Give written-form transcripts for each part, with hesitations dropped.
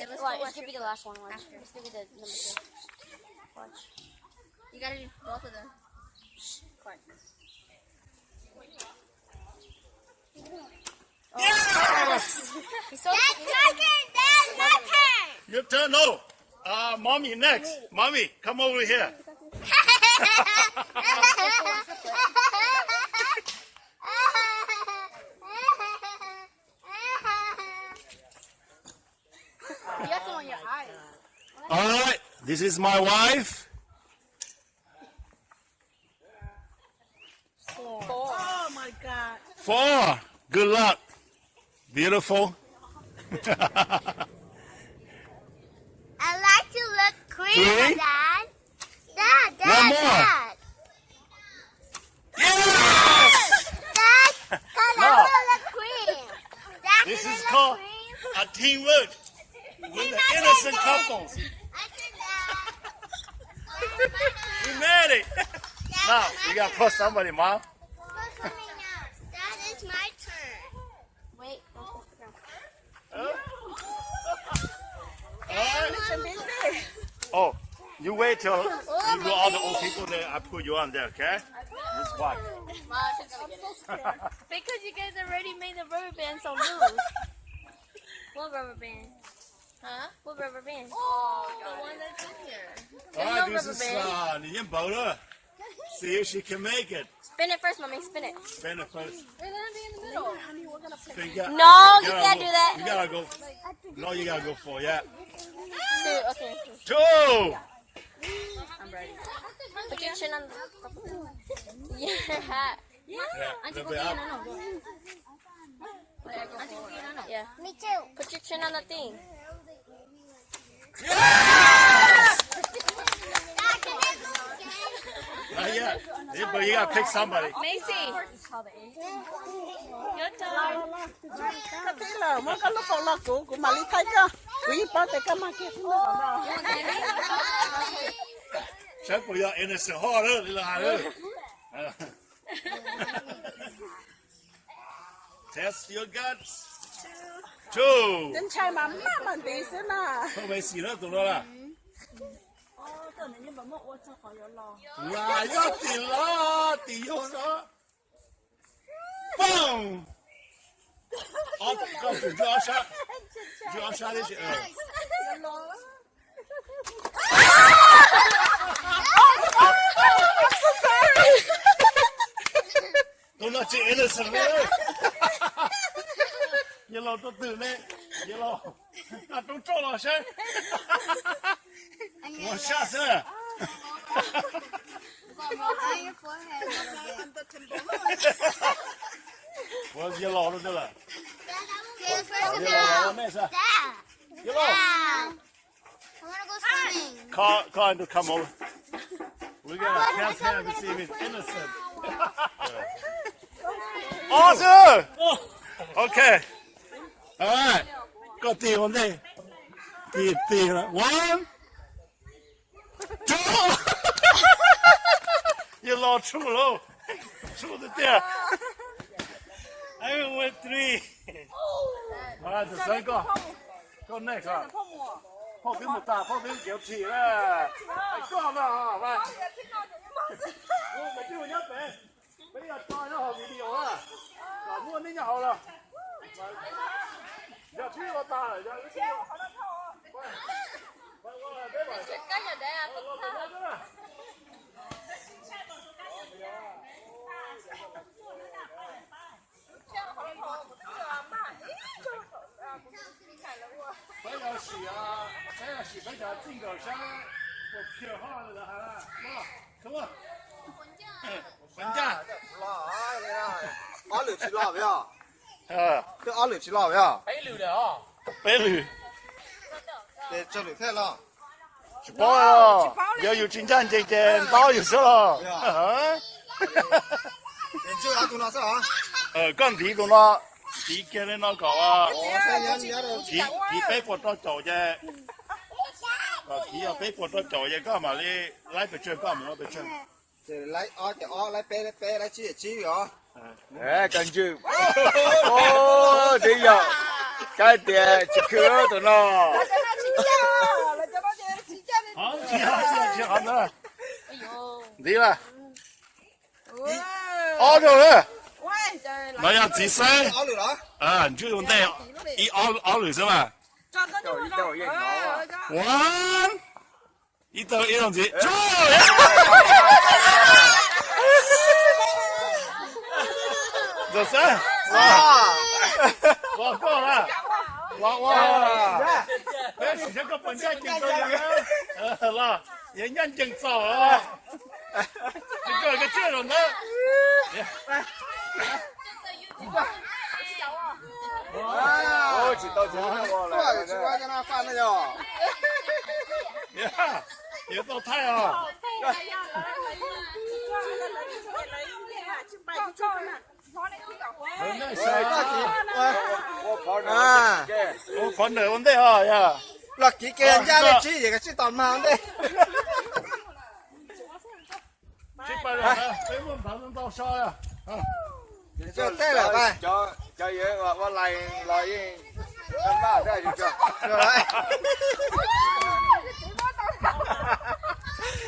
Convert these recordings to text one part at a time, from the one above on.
Watch, it's gonna be the last one. Watch. It's gonna be the number 2. Watch. You gotta do both of them. Quiet. Yes! He's so That's my turn. That's my turn. Your turn. No. Mommy next. Mommy, come over here. You got some on your eyes. All right. This is my wife. Oh my God. 4. Good luck. Beautiful. I like to look green, 3. Dad. One more. Dad. Yes! Dad, cause No. I want to look green. Dad, This can I is look called green? a teamwork with the innocent couples. I can, Dad. We made it. Now, you got to push somebody, Mom. What's coming now? Dad, it's my turn. Wait. Don't touch the ground. All right. Oh, you wait till you do all the old people there. I put you on there, okay? This one. Because you guys already made the rubber band so loose. What rubber band? Huh? What rubber band? Oh, the one that's in here. All right, no this rubber is band. 你先抱着 See if she can make it. Spin it first, mommy. Spin it. Spin it first. We're gonna be in the middle. Honey, we're gonna play. Spin, No, you gotta can't go. do that. You gotta go. No, you gotta go for yeah. 2. Okay. 2. I'm ready. Put your chin on the Yeah. Yeah, little bit up. Yeah. Me too. Put your chin on the thing. Yes! Dad, can I go again? Not yet. Yeah, but you gotta pick somebody. Macy. Your turn. Cái tí là muốn có lúc phong là của mà lý thấy cơ. Quý bảo để cái mà kia không được đâu. 小朋友 innocent 好了，你来了。Test your guts. 2. Đến trai mà mình đi xí nè. 都没洗了，懂了啦。哦，这你把我做好了咯。哇，要顶了，顶右手。嘣！好，告诉就要杀，就要杀那些。都那这 innocent 了。一路都ตื่นเลย一路啊都赵老师我下次 On your forehead a little bit. 我一路都对了 Dad, first 一 of 路 all. 没事 Dad. 一路 Dad. I wanna go swimming. Call to come over we're gonna test him to see if he's innocent awesome okay alright 個地我哋地啦 one two 一路出路出的地 I went 3啊第三個個 next 啊泡冰不大泡冰就起了哎掛啦啊喂我咪叫我一餅俾人帶咗後面啲油啦嗱摸呢就好了要去我大了，要去我好了套哦。喂，别管。干什么呀？我这了。不要洗啊！不要洗，不要进口箱，我偏好的还了，come on，混架。阿六去哪边？这阿六去哪边？北吕。对，这里太冷。去包了，要有金站这包有事了。你这俺做哪事啊？干地做那地给人那搞啊。我3年的。地北过到走啫。地要北过到走嘢，干嘛咧？来不去干嘛不去？这来啊，这啊来背来接啊。哎，感觉哦，这样，该点这个的呢。là cho nó chỉ cho đi.好，起好的，哎呦，对了， Wow. 熬着了， Ôi trời, 那要几岁？ áo lửa đó 啊，你就用带一熬了是吧？ cho nó cho nó. One，一刀一样子，做。这三，哇，够了，哇，这是这个本家警告人，了，人家警告啊，这个这种的，Ôi, chỉ tao chỉ nó đúng rồi chỉ qua cho nó phan thôi nhở 呀，也都太啊， 人家谁？ Ô, khó nữa. à 我管的问题啊呀， là kỹ kia ra đây chỉ gì cái chỉ toàn mà đây 这边人呢，这问他们到啥呀？啊。 cho thế là bài Cho vậy mà lại em ba đây chưa? rồi đấy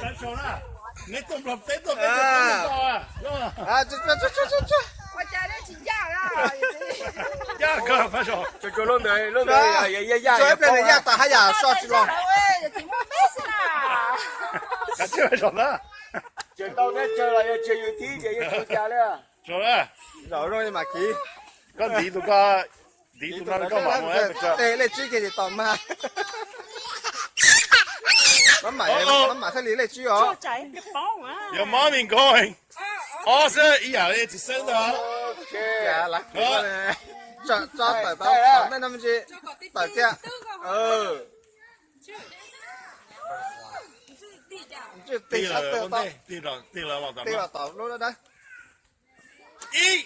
分手了，你懂不？谁懂？谁懂啊？是吧？ à cho Ôi trời nó chỉ ra ra. 第二个分手， Cho lúc này cho em lên nhà ta hay là so chỉ lo Ôi, chỉ muốn biết xem nào. 赶紧分手了， Chờ tao đến chờ lại chờ yêu thi chờ yêu chú cha đấy. 走了， rồi rồi mà kỹ 跟李都个李都那个嘛，我也不知道。 đây là chỉ cái gì toàn mà nó mà thấy lý là chỉ ó chạy cái bóng á 有毛病讲，我是以后的一生的， Ok. dạ là cho tỏi tỏi nên làm gì tỏi kia Ừ. chứ 对 tiền sắp 了， tiêu 问 tỏi 题对了，老大 tiêu 妈 là，tỏi luôn đó đấy 一，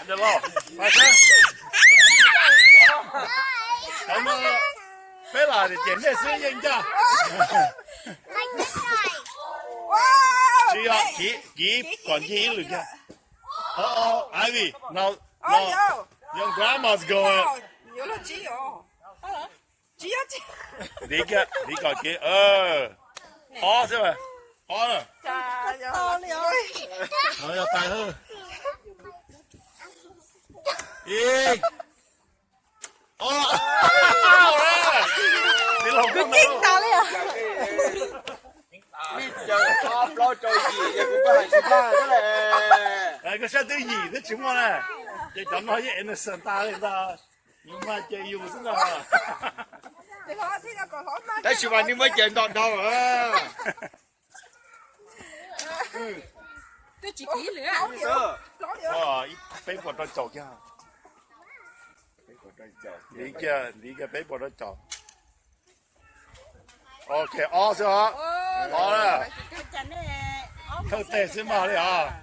对不？马上，咱们别拿的点点是人家。 只要幾管幾路嘅。Ivy, now your grandma's going. Nhớ là chỉ rồi. Chỉ á chỉ. 你個幾是咪？啦， Trời to ơi. liền 我要帶去。咦？好啦，你老公嚟咯。 tao đấy à Chờ lo chơi gì vậy cũng có hành sinh ba thế này. 個相對兒的情況呢，就咁可以 innocent 大嚟的，你媽就有是的。 Thì khó thì nó còn khó mà. Đấy chứ mà nhưng mới chuyện toàn đâu à. Tôi chỉ kỹ nữa. Khó hiểu. Ờ. Khó hiểu. 哇，俾我都做嘅，你嘅俾我都做。OK，是吧？好了， chạy này 偷带是嘛的啊？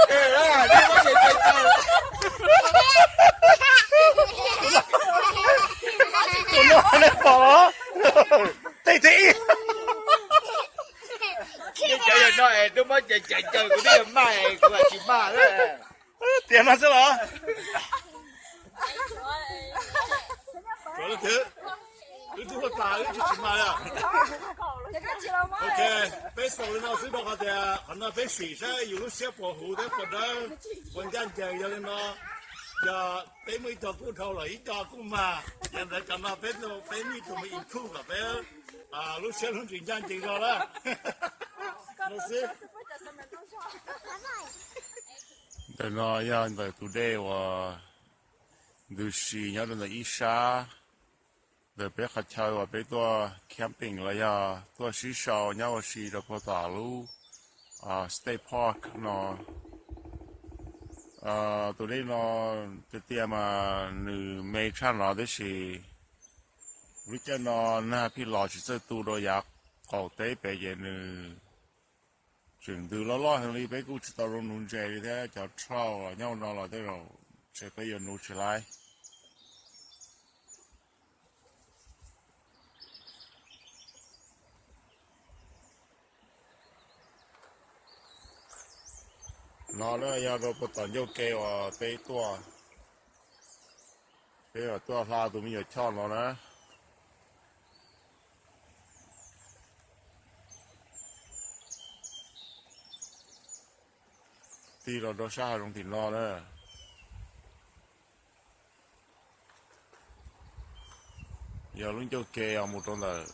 Ê, đó, đi có chuyện chuyện chơi. 我弄来跑了，对对。 Cái chơi này nói tôi mới chuyện chuyện chơi của đi em mai của chị ba đấy. 点了是吧？走了头，你这个打人就行嘛呀 Thì cái chị đâu mới. ？OK，被手人老师的话的，可能被水上有些保护的，可能文件讲有人呢，呀，被没到骨头了，一到骨嘛，现在讲到被你怎么一哭了，被啊，路线路人家介绍了，老师。 Then yeah, but today was the she nhớ là Isha, the bé khách chơi và bé tua camping là ya, tua sĩ sau nhớ là sĩ được vào tàu lu, state park nó, today nó cái tiệm mà nữ mấy trăm là đấy sĩ, lúc cho nó na phi lò chỉ sẽ tu đồ yak, cầu tế bé về nữ chừng từ lo hàng đi bé cũng chỉ tao rong nung chơi thế cho trâu là nhau nó là thế rồi sẽ bây giờ nung trở lại nó giờ nó bắt đầu vô kê vào bê tua bê vào tua la tụi mình cho nó nữa thì nó xa trong thì nó nữa giờ lúc cho kê ở một trong là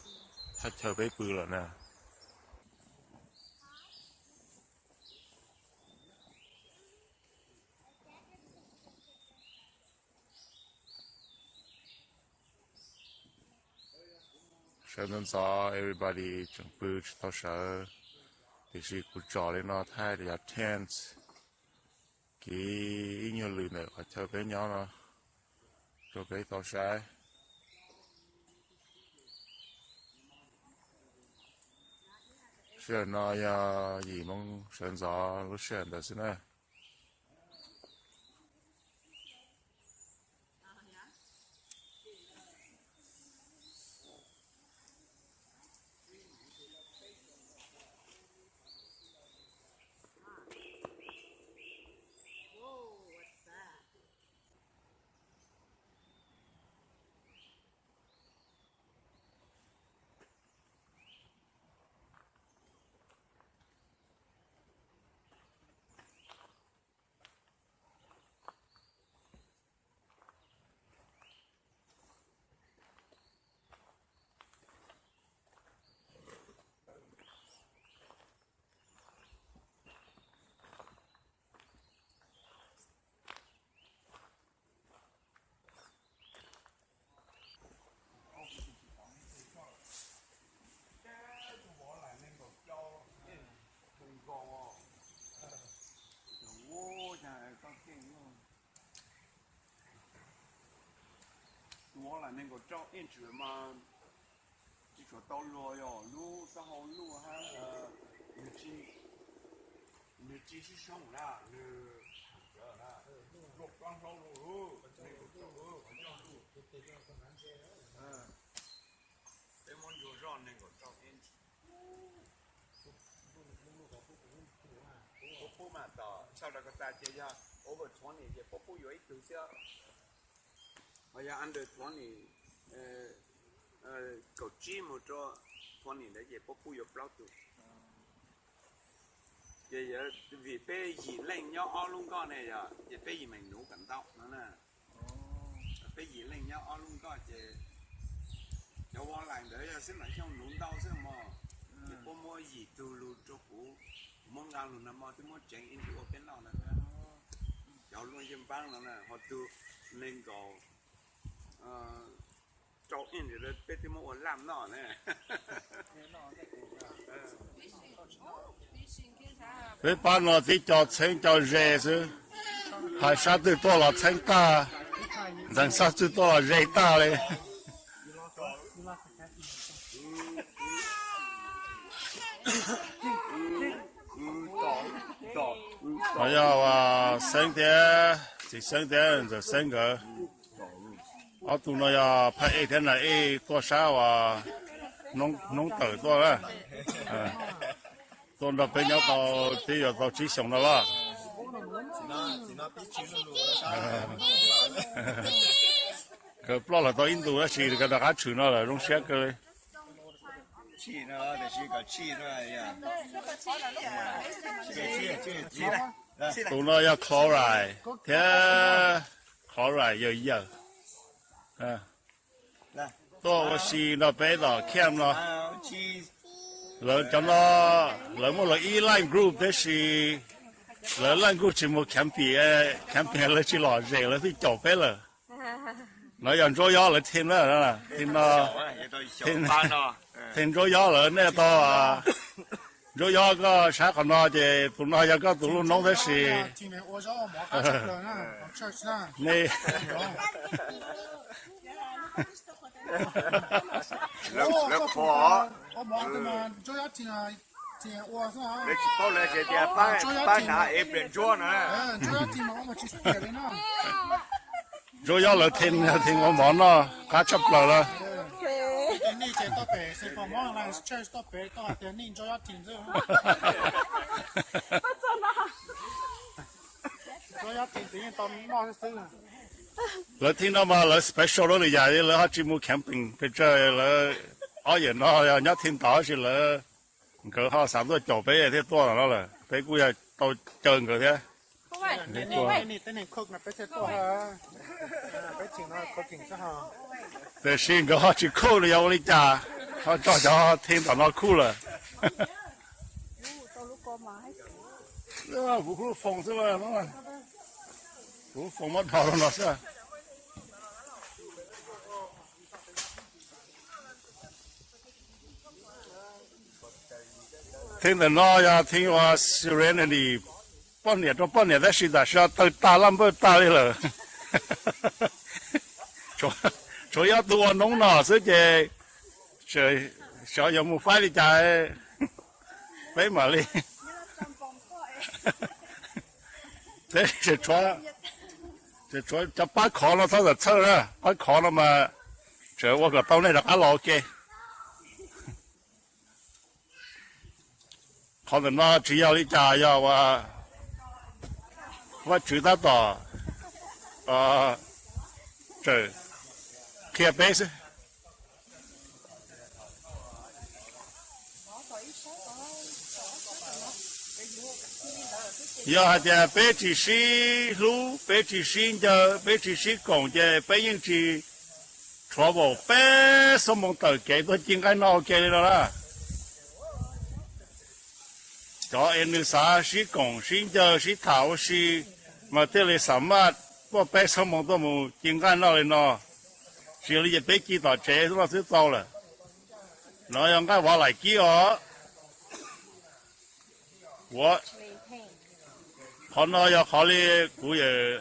thắt chờ bê bự rồi nè sau đó sau everybody trong bự thao sợ thì chỉ cụ trò lên nó thay để tent cái nhiều lười này phải chờ bé nhỏ nó rồi bé thao sai选那呀，伊蒙选择都选的是呢。我来那个找一直嘛，就说到路哟，路然后路还你继续上啦，你路刚好路，那个走路，咱们就让那个找一直。不嘛的，sau đó người ta chơi ra over 20 thì bố bố dưới từ xưa, bây giờ under 20 cầu chi một cho 20 đấy thì bố bố dưới bao tuổi, giờ vì bé gì lên nhau ao luôn con này giờ, giờ bé gì mình nấu cẩn tóc nữa nè, bé gì lên nhau ao luôn con thì cháu qua lại đấy là xin lại trong nấu đau xin mà, bố mua gì từ luôn cho cũ. Mong rằng luôn nằm thì muốn chạy into open nào nè, cháu luôn dùm băng nữa nè, họ từ lên cầu cháu in thì biết thì muốn làm nó nè. Với bạn nó thì cho chân cho rẻ chứ, hay sao từ to là chân ta, rằng sao từ to là rẻ ta đấy. Bây giờ sinh thế chỉ sinh thế rồi sinh cái ở tụi nó phải thế này có sao nông tử to đó tụi nó bên nhau tao thì giờ tao chỉ sống đó là cái plot là tao Indo đó chỉ cái đặc trừ nó là rong xét cái气呢，得是个气出来呀。气， tụi nó要chloride, thế chloride nhiều nhiều, tôi xí nó bé đó kem nó, rồi cho nó, rồi một là e-line group đấy xí, rồi line group chỉ một camping là chỉ lo rẻ là thì chọc bé rồi, nó dần cho gió là thêm nữa là thêm nó, thêm cho gió là nè to rồi gió có sáng còn nó thì tụi nó giờ có tụi nó nấu thế gì nè lớp phỏ lớp bao lớp cái dia ba na em bên chỗ nè rồi gió là thêm ngon món nó cá chấm làนี่เจตัวเป๋สิพอมองอะไรเชื่อตัวเป๋ตัวเตียนนี่จะยัดทิ้งใช่ไหม所以天天到忙死了。lỡ听到嘛lỡ special đó là dài lỡ họ chỉ mua camping bây giờ lỡ ở hiện nó nhớ thiên đó thì lỡ cỡ họ sản xuất chỗ bé thế to là nó là bé cũng là tao chơi người thế không phải Tên này khóc là bé sẽ to ha. Bé chỉnh nó có chỉnh cho họ. để xin cái họ chỉ cool là yêu đi cha họ cho thiên đó nó cool rồi vũ khí phòng thế mà nó vũ phòng mất thọ nó sao thiên là nó ya thiên hoa serenity bao nhiêu đó是的是要大浪不大的了主要多农了所以这小有木发的家没嘛哩这是船这把考了他就车了把考了嘛这我个到那个阿老给考的那只要你家要我知道到这开杯是要的北极西路北极西的北极西公的北京去全部北什么都给都应该闹给了啦cho em như sao sĩ công sĩ giờ sĩ thảo sĩ mà thế là sao mà có bé sao mà tôi muốn chính cái nó lên nó sĩ là bé chỉ tao chế nó sẽ tao là nó用cái话来记哦我可能要考虑古也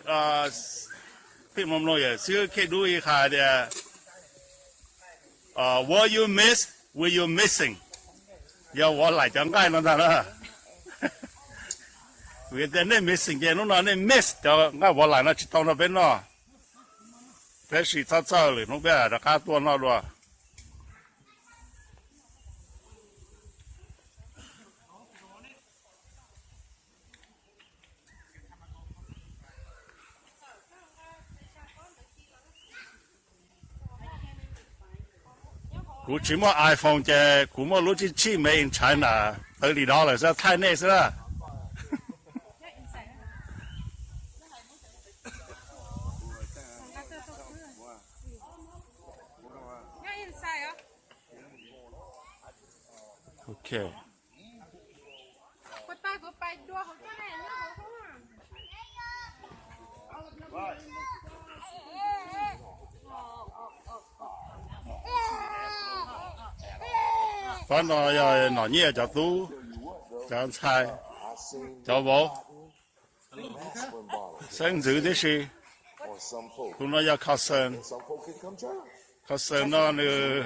并不弄也是可以读一下的what you miss what you missing 要我来讲解那啥了vì thế nên missing cái nó nên miss cho ngay vào lại nó chỉ tao nó bên nó bé sĩ sao sao rồi nó bé là cá tua nó rồi cú chỉ mua iPhone chứ cú mua lúc chỉ made in China tới đi đó là sao thay nè sao ok con nó nhẹ cho tú cho ăn菜cho bố sinh giữ đấy gì tụi nó要靠生nó nữa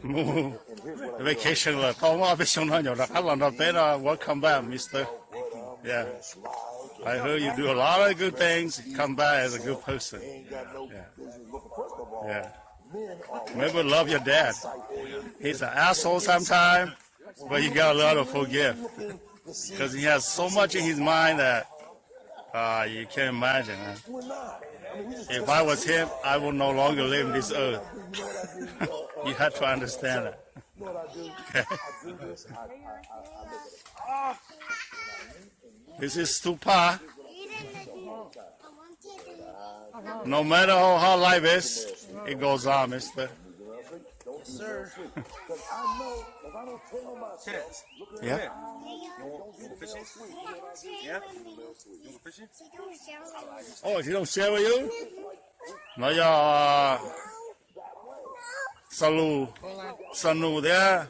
mu vacation là tao mà biết xong nó nhiều là các lần đầu tiên là welcome back Mister yeah I heard you do a lot of good things come back as a good person yeah remember love your dad he's an asshole sometimes but you gotta learn to forgive because he has so much in his mind that you can't imagine if I was him I would no longer live in this earth you have to understand that okay. This is Tupac no matter how hard life is it goes on mister Sir. yeah fishing? Yeah? You want fishing? oh she don't share with you nó do Sanu there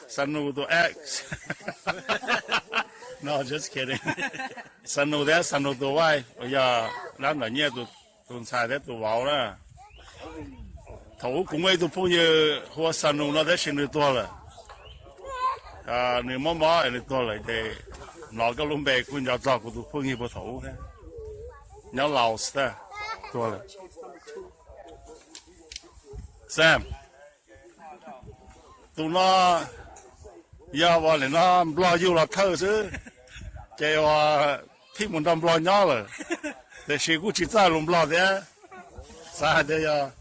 Sanu to X no just kidding Sanu there Sanu to Y bây giờ đang ở nhà tụi xài thế tụi vào đó thủ cũng mấy tụi phụ như hoa Sanu nó đã sinh được to rồi nếu mà được to rồi thì nó cái lông bè cũng cho của tụi phụ như bộ thủ nhớ lâu sao to rồi Sam tụi nó giờ vào này nó lo vô là thơ chứ 这话听不到不老鸟了，这谁估计再弄不老的，啥的呀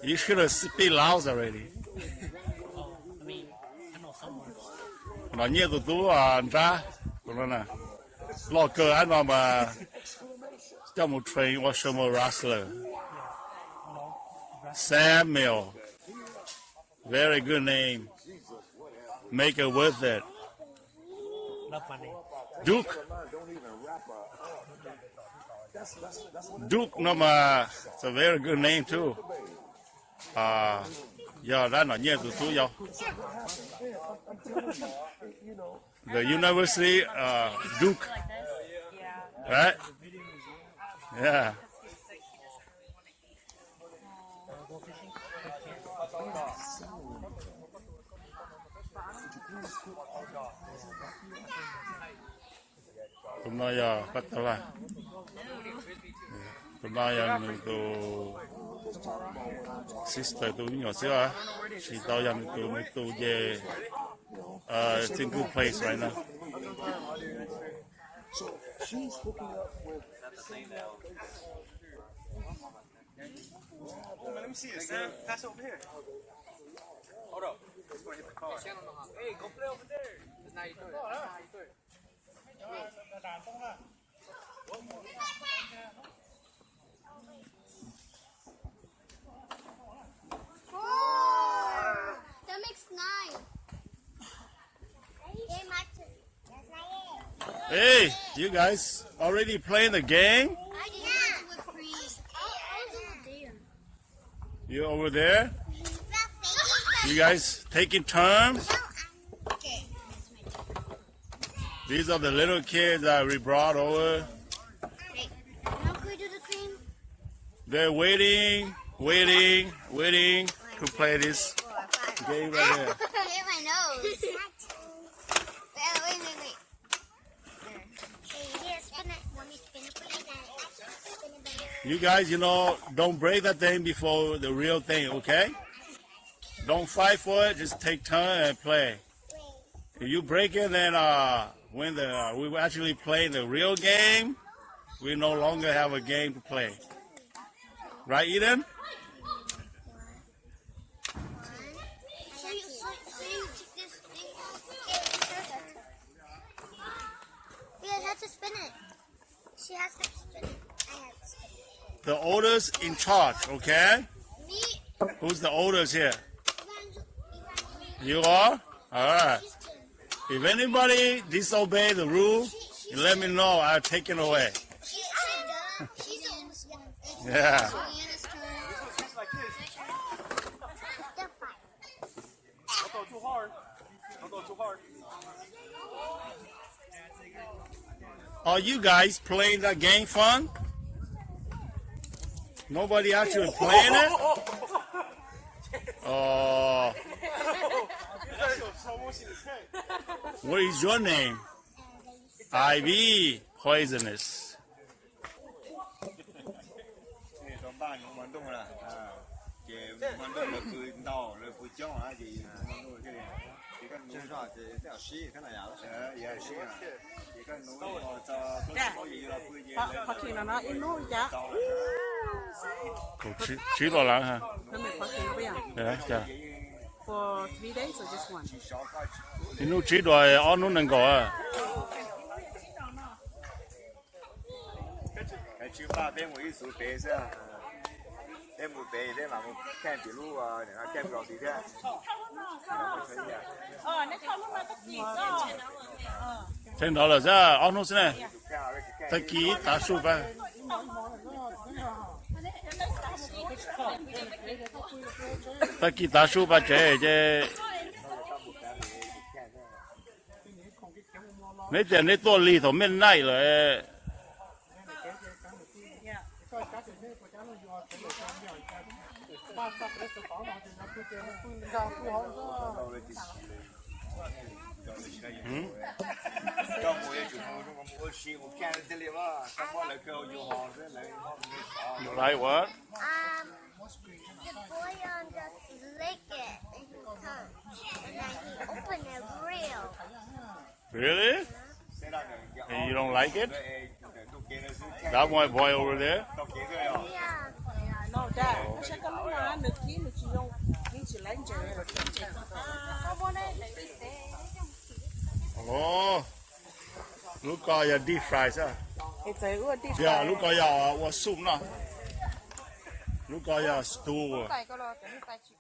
？You should have speak loud already. Nó nhiều tụi tú à ra, tụi nó nè, lo cơ anh mà cho một train or some wrestler. Samuel, very good name. Make it worth it. Duke. Duke, no mà, it's a very good name too. Giờ đã nói nhiều tụi tú vô. The university, Duke, right? Yeah. Tụi nó giờ bắt đầu là tụi nó giờ mình tụi sister tụi nhỏ xíu à, chỉ tao giờ mình tụi về it's in good place right now. Let me see it, Sam. Pass over here. Hold up. Let's go hit the car. Hey, go play over there. That makes 9. Hey, you guys already playing the game? I did with Breeze. You over there? You guys taking turns? These are the little kids that we brought over. How can we do the cream? They're waiting to play this game right here. Hit my nose. Wait. Here, spin it. Want me to spin it like that? You guys, don't break that thing before the real thing, okay? Don't fight for it. Just take turn and play. If you break it, then when we actually play the real game, we no longer have a game to play. Right, Eden? So you take this thing. Yeah, has to spin it. She has to spin it. I have to spin it. The oldest in charge, okay? Me. Who's the oldest here? You are? All right. If anybody disobey the rule, you let me know. I'll take it away. She's Yeah. Don't go too hard. Don't go too hard. Are you guys playing that game fun? Nobody actually playing it? Oh. What is your name? Ivy Poisonous. Phát triển là nó in nốt giá. Chỉ lo lắng hả? Nó mới phát triển bây giờ. Yeah, yeah. For 3 days or just one? Inu chỉ đòi ăn nó nâng gọi. Cái chú ba bên một ít số bé ra, bên một bé bên mà một kèm tiểu lu để nó kèm vào tí thế. $10 ra, ăn nó xem. Ta ký ta số ba. Ta ký ta số ba chế. Mấy tiền này to lì thôi bên này rồi. You like what? The boy just licked it and he comes. And then he opened it real. Really? You don't like it? That one boy over there? No, Dad. Nó sẽ có lúc nào được ký được chị không? Ký chị lấy chè rồi ký chị. Oh, look at your deep fries, huh? It's a good deep Yeah, look at your what soup, no? Look at your stew. 改个了，等于改去。